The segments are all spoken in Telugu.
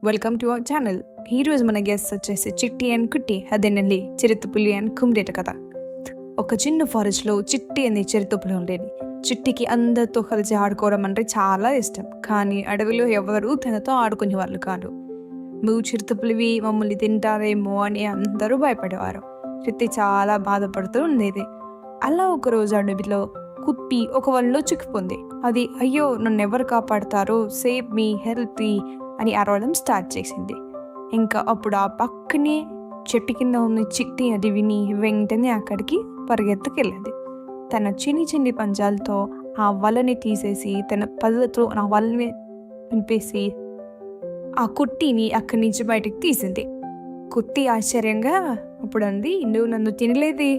Welcome to our channel. ఈరోజు మన గెస్ట్ వచ్చేసి చిట్టి అండ్ కుట్టి, అదేనండి చిరుతపులి అండ్ కుమ్రేట కథ. ఒక చిన్న ఫారెస్ట్లో చిట్టి అనే చిరుతపులి ఉండేది. చిట్టికి అందరితో కలిసి ఆడుకోవడం అంటే చాలా ఇష్టం, కానీ అడవిలో ఎవరు తనతో ఆడుకునే వాళ్ళు కాదు. నువ్వు చిరుతపులివి, మమ్మల్ని తింటారేమో అని అందరూ భయపడేవారు. చిట్టి చాలా బాధపడుతూ ఉండేది. అలా ఒకరోజు అడవిలో కుట్టి ఒక వలలో చిక్కుకుంది. అది అయ్యో నన్ను ఎవరు కాపాడుతారో, సేవ్ మీ, హెల్ప్ మీ అని అరవడం స్టార్ట్ చేసింది. ఇంకా అప్పుడు ఆ పక్కనే చెట్టు కింద ఉన్న చిట్టి అది విని వెంటనే అక్కడికి పరిగెత్తుకెళ్ళింది. తన చిన్ని చిన్ని పంజాలతో ఆ వలని తీసేసి తన పళ్ళతో ఆ వలని నింపేసి ఆ కుట్టిని అక్కడి నుంచి బయటికి తీసింది. కుట్టి ఆశ్చర్యంగా అప్పుడు అంది, నువ్వు నన్ను తినలేదే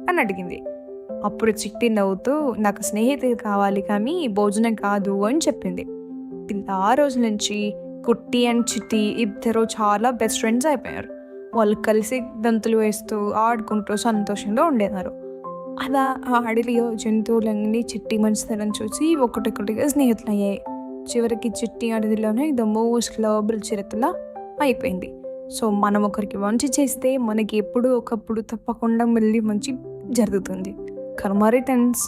అని అడిగింది. అప్పుడు చిట్టి నవ్వుతూ, నాకు స్నేహితులు కావాలి కానీ భోజనం కాదు అని చెప్పింది. ఇలా ఆ రోజు నుంచి కుట్టి అండ్ చిట్టి ఇద్దరు చాలా బెస్ట్ ఫ్రెండ్స్ అయిపోయారు. వాళ్ళు కలిసి దంతులు వేస్తూ ఆడుకుంటూ సంతోషంగా ఉండేవారు. అలా ఆ అడవిలో జంతువులన్నీ చిట్టి మంచితనం చూసి ఒకటిగా స్నేహితులయ్యాయి. చివరికి చిట్టి అడవిలోనే ద మోస్ట్ లవబుల్ చిరుతలా అయిపోయింది. సో మనం ఒకరికి మంచి చేస్తే మనకి ఎప్పుడూ ఒకప్పుడు తప్పకుండా మళ్ళీ మంచి జరుగుతుంది. కర్మ రిటర్న్స్.